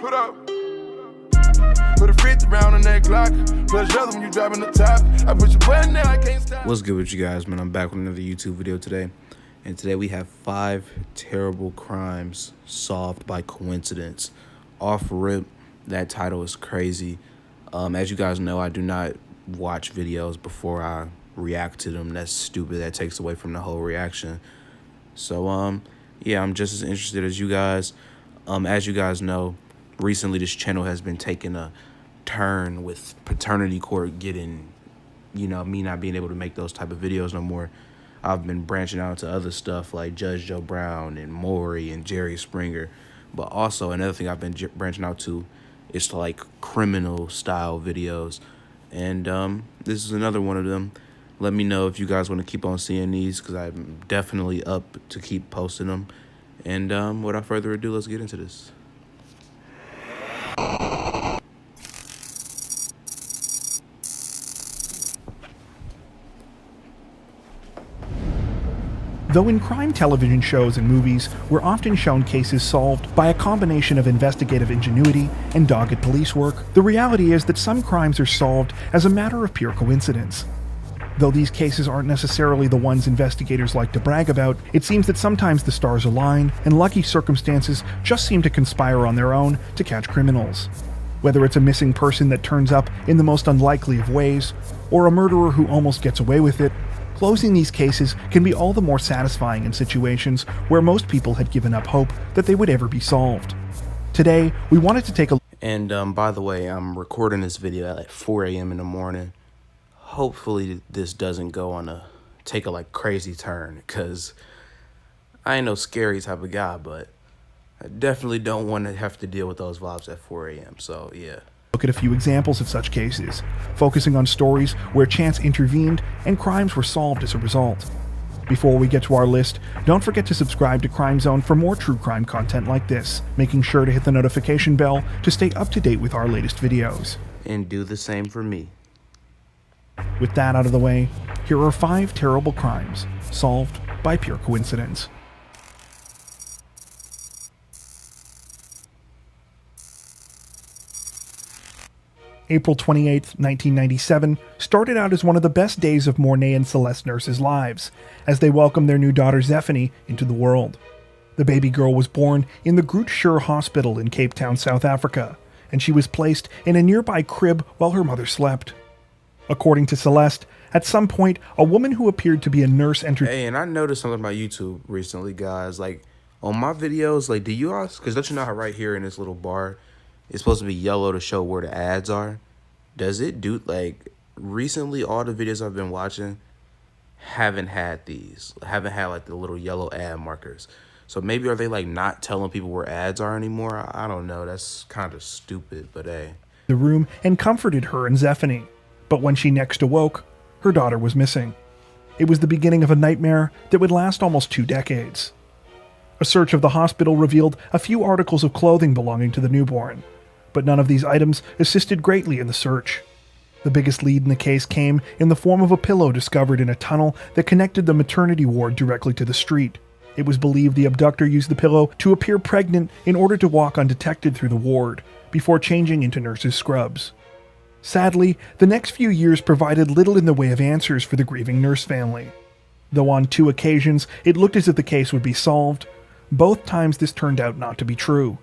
Put up. Put a 50 round on that Glock. Put a shoulder when you driving the top. I put your button there, I can't stop. What's good with you guys, man? I'm back with another YouTube video today. And today we have 5 terrible crimes solved by coincidence. Off rip, that title is crazy. As you guys know, I do not watch videos before I react to them. That's stupid. That takes away from the whole reaction. So, yeah, I'm just as interested as you guys. As you guys know, recently this channel has been taking a turn with paternity court getting, me not being able to make those type of videos no more. I've been branching out to other stuff like Judge Joe Brown and Maury and Jerry Springer. But also another thing I've been branching out to is to like criminal style videos. And this is another one of them. Let me know if you guys want to keep on seeing these, because I'm definitely up to keep posting them. And without further ado, let's get into this. Though in crime television shows and movies, we're often shown cases solved by a combination of investigative ingenuity and dogged police work, the reality is that some crimes are solved as a matter of pure coincidence. Though these cases aren't necessarily the ones investigators like to brag about, it seems that sometimes the stars align and lucky circumstances just seem to conspire on their own to catch criminals. Whether it's a missing person that turns up in the most unlikely of ways, or a murderer who almost gets away with it, closing these cases can be all the more satisfying in situations where most people had given up hope that they would ever be solved. Today, we wanted to take a... And by the way, I'm recording this video at like 4 a.m. in the morning. Hopefully this doesn't go on take a like crazy turn, because I ain't no scary type of guy, but I definitely don't want to have to deal with those vibes at 4 a.m. So yeah. Look at a few examples of such cases, focusing on stories where chance intervened and crimes were solved as a result. Before we get to our list, don't forget to subscribe to Crime Zone for more true crime content like this, making sure to hit the notification bell to stay up to date with our latest videos. And do the same for me. With that out of the way, here are 5 terrible crimes solved by pure coincidence. April 28, 1997, started out as one of the best days of Mornay and Celeste Nurse's lives, as they welcomed their new daughter Zephany into the world. The baby girl was born in the Groote Schuur Hospital in Cape Town, South Africa, and she was placed in a nearby crib while her mother slept. According to Celeste, at some point, a woman who appeared to be a nurse entered... Hey, and I noticed something about YouTube recently, guys. Like, on my videos, like, do you all... Because don't you know how right here in this little bar, it's supposed to be yellow to show where the ads are? Does it do, like, recently all the videos I've been watching haven't had these. Haven't had, like, the little yellow ad markers. So maybe are they, like, not telling people where ads are anymore? I don't know. That's kind of stupid, but hey. The room and comforted her and Zephany. But when she next awoke, her daughter was missing. It was the beginning of a nightmare that would last almost 2 decades. A search of the hospital revealed a few articles of clothing belonging to the newborn, but none of these items assisted greatly in the search. The biggest lead in the case came in the form of a pillow discovered in a tunnel that connected the maternity ward directly to the street. It was believed the abductor used the pillow to appear pregnant in order to walk undetected through the ward, before changing into nurses' scrubs. Sadly, the next few years provided little in the way of answers for the grieving nurse family. Though on 2 occasions it looked as if the case would be solved, both times this turned out not to be true.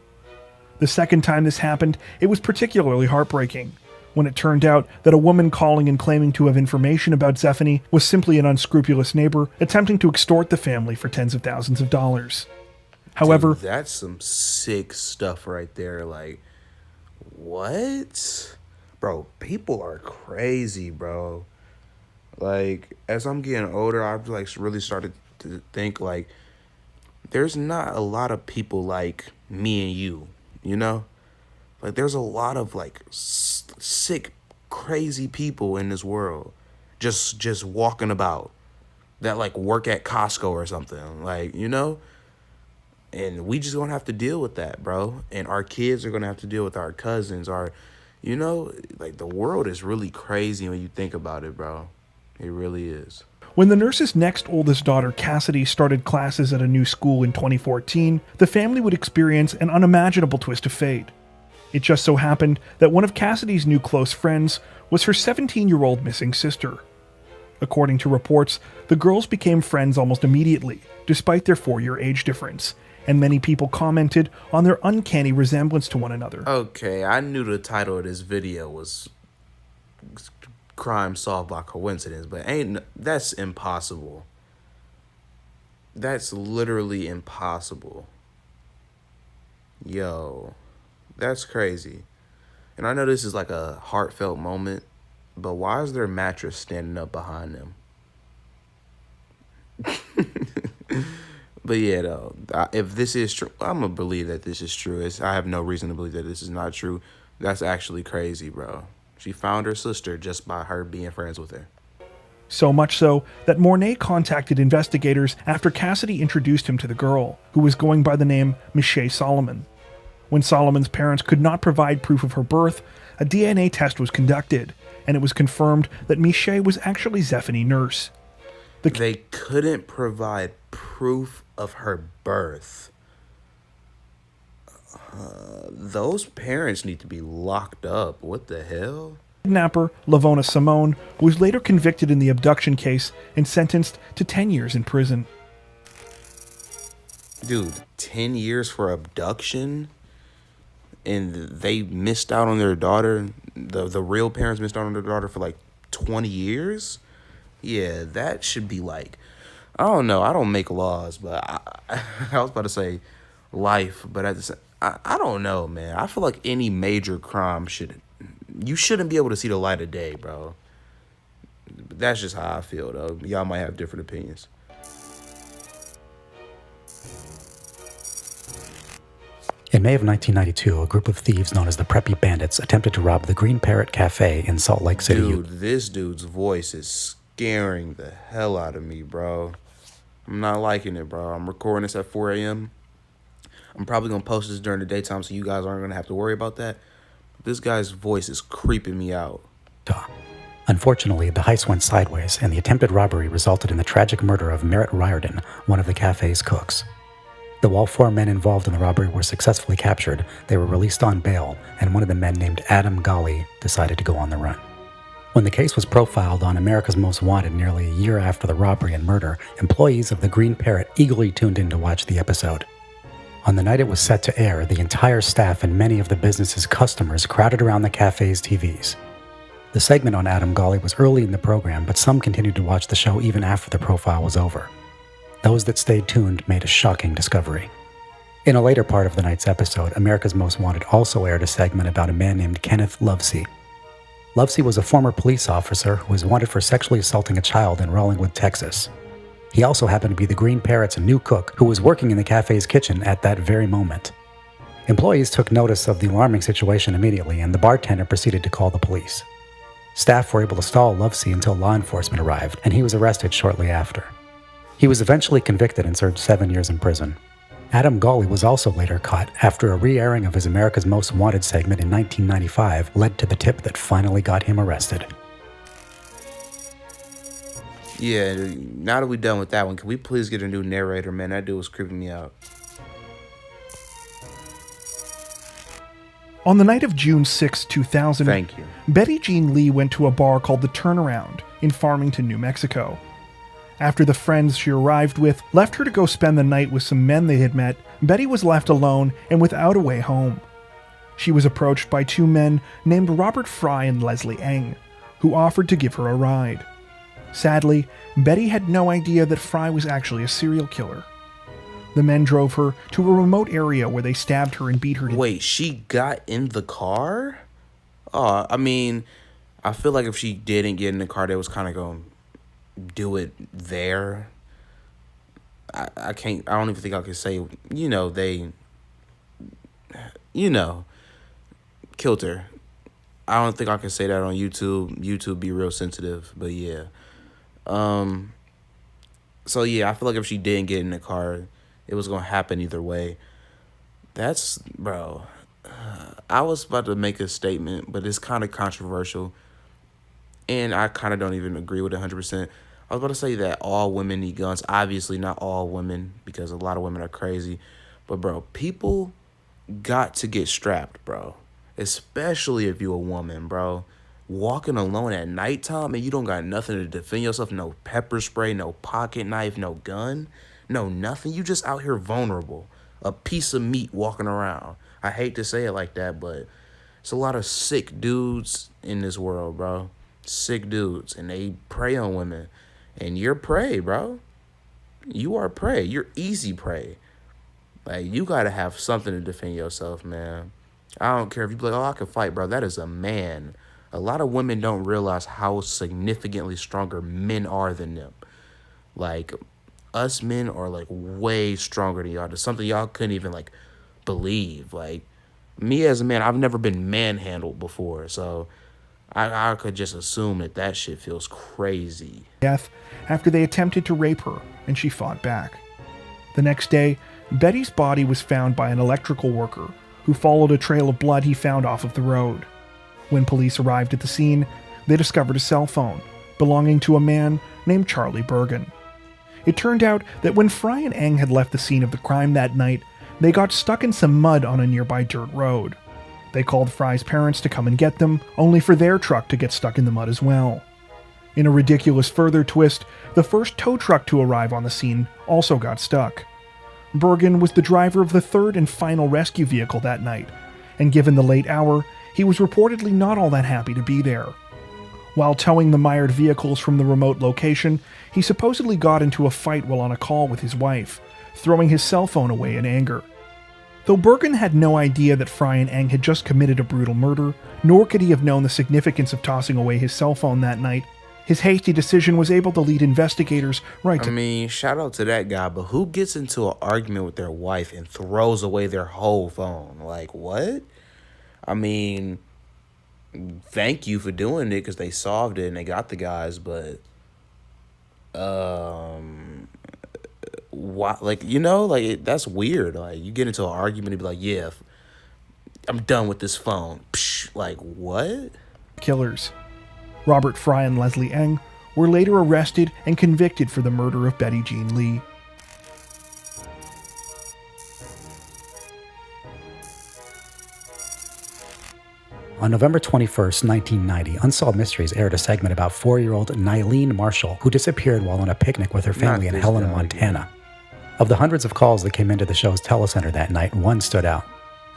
The second time this happened, it was particularly heartbreaking, when it turned out that a woman calling and claiming to have information about Zephany was simply an unscrupulous neighbor attempting to extort the family for tens of thousands of dollars. However, dude, that's some sick stuff right there. Like, what? Bro, people are crazy, bro. Like, as I'm getting older, I've like really started to think like there's not a lot of people like me and you, you know? Like, there's a lot of like sick, crazy people in this world just walking about that like work at Costco or something, like, you know? And we just gonna have to deal with that, bro. And our kids are gonna have to deal with our cousins, you know, like, the world is really crazy when you think about it, bro. It really is. When the nurse's next oldest daughter, Cassidy, started classes at a new school in 2014, the family would experience an unimaginable twist of fate. It just so happened that one of Cassidy's new close friends was her 17-year-old missing sister. According to reports, the girls became friends almost immediately, despite their 4-year age difference, and many people commented on their uncanny resemblance to one another. Okay, I knew the title of this video was Crime Solved by Coincidence, but that's impossible. That's literally impossible. Yo, that's crazy. And I know this is like a heartfelt moment, but why is their mattress standing up behind them? But yeah, though, if this is true, I'm going to believe that this is true. I have no reason to believe that this is not true. That's actually crazy, bro. She found her sister just by her being friends with her. So much so that Mornay contacted investigators after Cassidy introduced him to the girl, who was going by the name Michelle Solomon. When Solomon's parents could not provide proof of her birth, a DNA test was conducted, and it was confirmed that Michelle was actually Zephany Nurse. They couldn't provide proof of her birth. Those parents need to be locked up. What the hell? Kidnapper Lavona Simone was later convicted in the abduction case and sentenced to 10 years in prison. Dude, 10 years for abduction? And they missed out on their daughter? The real parents missed out on their daughter for like 20 years? Yeah, that should be like, I don't know. I don't make laws, but I was about to say life, but at the same, I don't know, man. I feel like any major crime you shouldn't be able to see the light of day, bro. That's just how I feel, though. Y'all might have different opinions. In May of 1992, a group of thieves known as the Preppy Bandits attempted to rob the Green Parrot Cafe in Salt Lake City. Dude, this dude's voice is scaring the hell out of me, bro. I'm not liking it, bro. I'm recording this at 4 a.m. I'm probably going to post this during the daytime so you guys aren't going to have to worry about that. This guy's voice is creeping me out. Unfortunately, the heist went sideways, and the attempted robbery resulted in the tragic murder of Merritt Riordan, one of the cafe's cooks. Though all 4 men involved in the robbery were successfully captured, they were released on bail, and one of the men named Adam Golly decided to go on the run. When the case was profiled on America's Most Wanted nearly a year after the robbery and murder, employees of the Green Parrot eagerly tuned in to watch the episode. On the night it was set to air, the entire staff and many of the business's customers crowded around the cafe's TVs. The segment on Adam Golly was early in the program, but some continued to watch the show even after the profile was over. Those that stayed tuned made a shocking discovery. In a later part of the night's episode, America's Most Wanted also aired a segment about a man named Kenneth Lovesey. Lovesey was a former police officer who was wanted for sexually assaulting a child in Rollingwood, Texas. He also happened to be the Green Parrot's new cook who was working in the cafe's kitchen at that very moment. Employees took notice of the alarming situation immediately, and the bartender proceeded to call the police. Staff were able to stall Lovesey until law enforcement arrived, and he was arrested shortly after. He was eventually convicted and served 7 years in prison. Adam Golly was also later caught after a re-airing of his America's Most Wanted segment in 1995 led to the tip that finally got him arrested. Yeah, now that we're done with that one, can we please get a new narrator, man? That dude was creeping me out. On the night of June 6, 2000, Thank you. Betty Jean Lee went to a bar called The Turnaround in Farmington, New Mexico. After the friends she arrived with left her to go spend the night with some men they had met, Betty was left alone and without a way home. She was approached by 2 men named Robert Fry and Leslie Eng, who offered to give her a ride. Sadly, Betty had no idea that Fry was actually a serial killer. The men drove her to a remote area where they stabbed her and beat her to death. Wait, she got in the car? I mean, I feel like if she didn't get in the car, they was kind of going to do it there. I don't even think I could say, killed her. I don't think I can say that on YouTube. YouTube be real sensitive, but yeah. So yeah, I feel like if she didn't get in the car, it was gonna happen either way. Bro. I was about to make a statement, but it's kind of controversial, and I kind of don't even agree with it 100%. I was about to say that all women need guns. Obviously, not all women, because a lot of women are crazy. But bro, people got to get strapped, bro. especially if you a woman, bro. Walking alone at nighttime and you don't got nothing to defend yourself, no pepper spray, no pocket knife, no gun, no nothing. You just out here vulnerable, a piece of meat walking around. I hate to say it like that, but it's a lot of sick dudes in this world, bro. Sick dudes, and they prey on women. And you're prey, bro. You are prey. You're easy prey. Like, you gotta have something to defend yourself, man. I don't care if you be like, oh, I can fight, bro. That is a man. A lot of women don't realize how significantly stronger men are than them. Like, us men are, like, way stronger than y'all. There's something y'all couldn't even, like, believe. Like, me as a man, I've never been manhandled before. So, I could just assume that shit feels crazy. Death after they attempted to rape her, and she fought back. The next day, Betty's body was found by an electrical worker who followed a trail of blood he found off of the road. When police arrived at the scene, they discovered a cell phone belonging to a man named Charlie Bergen. It turned out that when Fry and Eng had left the scene of the crime that night, they got stuck in some mud on a nearby dirt road. They called Fry's parents to come and get them, only for their truck to get stuck in the mud as well. In a ridiculous further twist, the first tow truck to arrive on the scene also got stuck. Bergen was the driver of the third and final rescue vehicle that night, and given the late hour, he was reportedly not all that happy to be there. While towing the mired vehicles from the remote location, he supposedly got into a fight while on a call with his wife, throwing his cell phone away in anger. Though Bergen had no idea that Fry and Eng had just committed a brutal murder, nor could he have known the significance of tossing away his cell phone that night, his hasty decision was able to lead investigators right to... I mean, shout out to that guy, but who gets into an argument with their wife and throws away their whole phone? Like, what? I mean, thank you for doing it because they solved it and they got the guys, but why? Like, you know, like that's weird. Like, you get into an argument and be like, yeah, I'm done with this phone. Psh, like, what? Killers. Robert Fry and Leslie Eng were later arrested and convicted for the murder of Betty Jean Lee. On November 21st, 1990, Unsolved Mysteries aired a segment about 4-year-old Nylene Marshall, who disappeared while on a picnic with her family in Helena, Montana. Of the hundreds of calls that came into the show's telecenter that night, one stood out.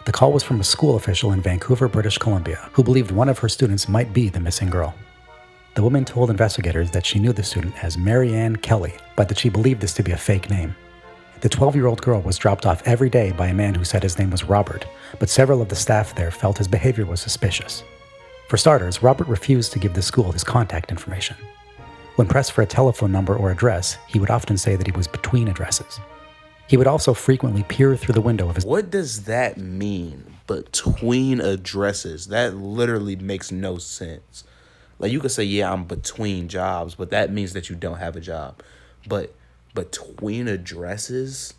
The call was from a school official in Vancouver, British Columbia, who believed one of her students might be the missing girl. The woman told investigators that she knew the student as Marianne Kelly, but that she believed this to be a fake name. The 12-year-old girl was dropped off every day by a man who said his name was Robert, but several of the staff there felt his behavior was suspicious. For starters, Robert refused to give the school his contact information. When pressed for a telephone number or address, he would often say that he was between addresses. He would also frequently peer through the window of his... What does that mean, between addresses? That literally makes no sense. Like, you could say, yeah, I'm between jobs, but that means that you don't have a job. But between addresses?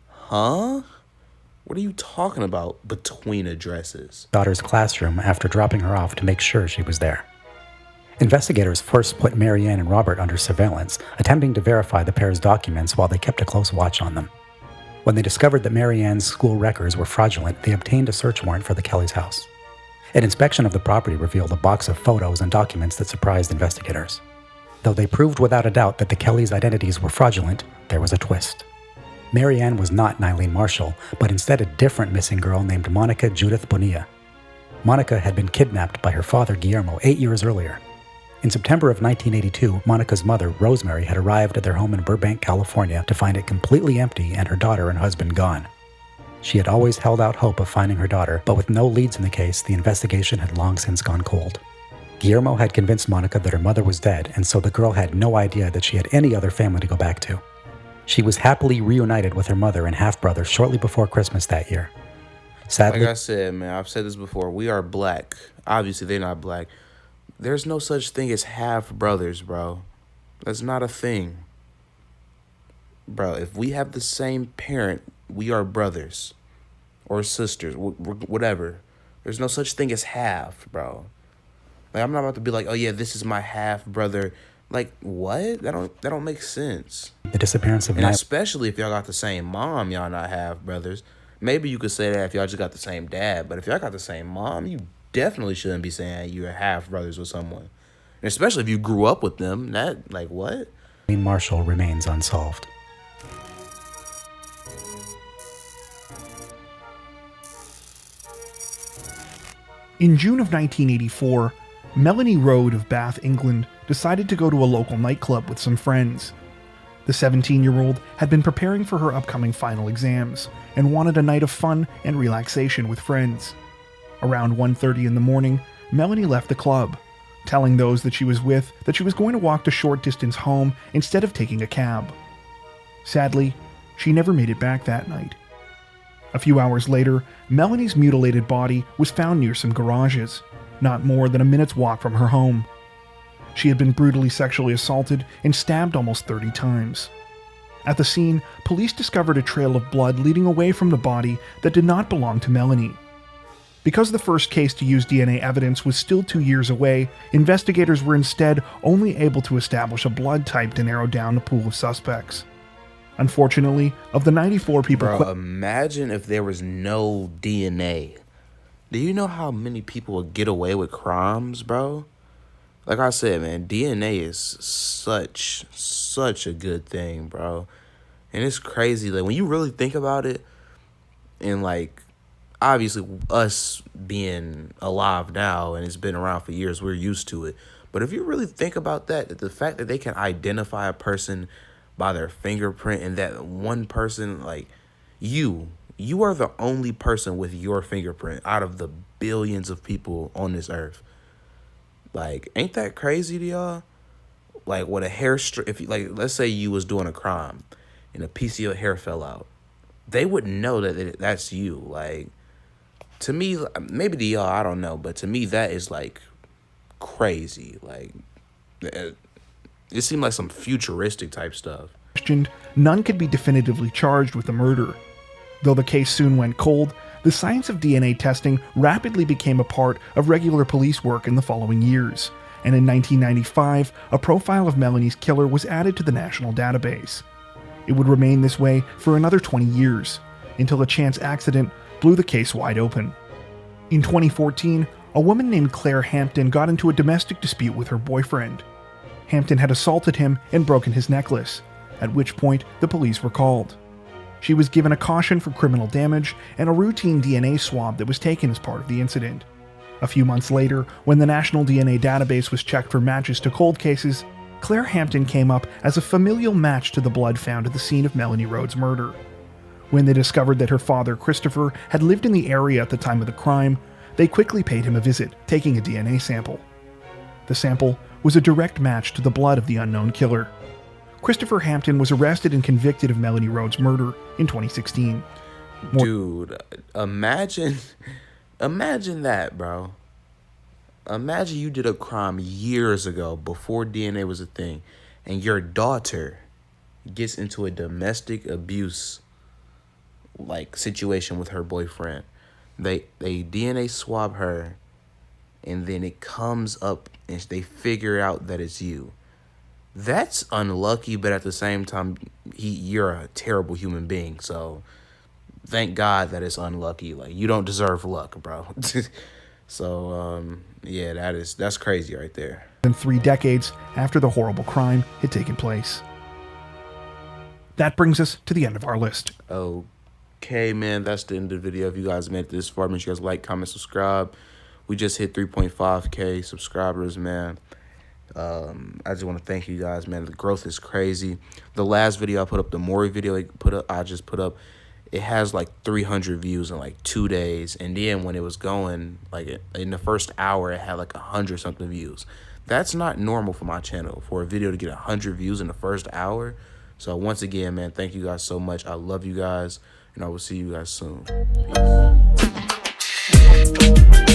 Huh? What are you talking about, between addresses? Daughter's classroom after dropping her off to make sure she was there. Investigators first put Marianne and Robert under surveillance, attempting to verify the pair's documents while they kept a close watch on them. When they discovered that Marianne's school records were fraudulent, they obtained a search warrant for the Kellys' house. An inspection of the property revealed a box of photos and documents that surprised investigators. Though they proved without a doubt that the Kellys' identities were fraudulent, there was a twist. Marianne was not Nylene Marshall, but instead a different missing girl named Monica Judith Bonilla. Monica had been kidnapped by her father Guillermo 8 years earlier. In September of 1982, Monica's mother, Rosemary, had arrived at their home in Burbank, California to find it completely empty and her daughter and husband gone. She had always held out hope of finding her daughter, but with no leads in the case, the investigation had long since gone cold. Guillermo had convinced Monica that her mother was dead, and so the girl had no idea that she had any other family to go back to. She was happily reunited with her mother and half-brother shortly before Christmas that year. Sadly, like I said, man, I've said this before, we are black. Obviously, they're not black. There's no such thing as half-brothers, bro. That's not a thing. Bro, if we have the same parent, we are brothers or sisters, whatever. There's no such thing as half, bro. Like, I'm not about to be like, oh yeah, this is my half brother. Like, what? That don't make sense. the disappearance of And especially if y'all got the same mom, y'all not half brothers. Maybe you could say that if y'all just got the same dad, but if y'all got the same mom, you definitely shouldn't be saying you're half brothers with someone. And especially if you grew up with them. That, like, what? Marshall remains unsolved. In June of 1984, Melanie Rode of Bath, England, decided to go to a local nightclub with some friends. The 17-year-old had been preparing for her upcoming final exams and wanted a night of fun and relaxation with friends. Around 1:30 in the morning, Melanie left the club, telling those that she was with that she was going to walk the short distance home instead of taking a cab. Sadly, she never made it back that night. A few hours later, Melanie's mutilated body was found near some garages, not more than a minute's walk from her home. She had been brutally sexually assaulted and stabbed almost 30 times. At the scene, police discovered a trail of blood leading away from the body that did not belong to Melanie. Because the first case to use DNA evidence was still 2 years away, investigators were instead only able to establish a blood type to narrow down the pool of suspects. Unfortunately, of the 94 people... Bro, imagine if there was no DNA. Do you know how many people would get away with crimes, bro? Like I said, man, DNA is such a good thing, bro. And it's crazy. Like, when you really think about it, and, like, obviously us being alive now, and it's been around for years, we're used to it. But if you really think about that, the fact that they can identify a person by their fingerprint, and that one person, like, you are the only person with your fingerprint out of the billions of people on this earth. Like, ain't that crazy to y'all? Like, with a hair strip, if you, like, let's say you was doing a crime and a piece of your hair fell out, they wouldn't know that that's you. Like, to me, maybe to y'all, I don't know, but to me, that is, like, crazy. Like, it seemed like some futuristic type stuff. None could be definitively charged with the murder. Though the case soon went cold, the science of DNA testing rapidly became a part of regular police work in the following years, and in 1995, a profile of Melanie's killer was added to the national database. It would remain this way for another 20 years, until a chance accident blew the case wide open. In 2014, a woman named Claire Hampton got into a domestic dispute with her boyfriend. Hampton had assaulted him and broken his necklace, at which point the police were called. She was given a caution for criminal damage and a routine DNA swab that was taken as part of the incident. A few months later, when the National DNA Database was checked for matches to cold cases, Claire Hampton came up as a familial match to the blood found at the scene of Melanie Rode's murder. When they discovered that her father, Christopher, had lived in the area at the time of the crime, they quickly paid him a visit, taking a DNA sample. The sample was a direct match to the blood of the unknown killer. Christopher Hampton was arrested and convicted of Melanie Rode's murder in 2016. Dude, imagine that, bro. Imagine you did a crime years ago before DNA was a thing, and your daughter gets into a domestic abuse like situation with her boyfriend. They DNA swab her, and then it comes up and they figure out that it's you. That's unlucky, but at the same time, you're a terrible human being. So thank God that it's unlucky. Like, you don't deserve luck, bro. So yeah, that's crazy right there. 3 decades after the horrible crime had taken place. That brings us to the end of our list. Okay, man, that's the end of the video. If you guys made it this far, make sure you guys like, comment, subscribe. We just hit 3.5K subscribers, man. I just want to thank you guys, man. The growth is crazy. The last video I put up, the Maury video I just put up, it has like 300 views in like 2 days. And then when it was going, like in the first hour, it had like 100-something views. That's not normal for my channel, for a video to get 100 views in the first hour. So once again, man, thank you guys so much. I love you guys, and I will see you guys soon. Peace.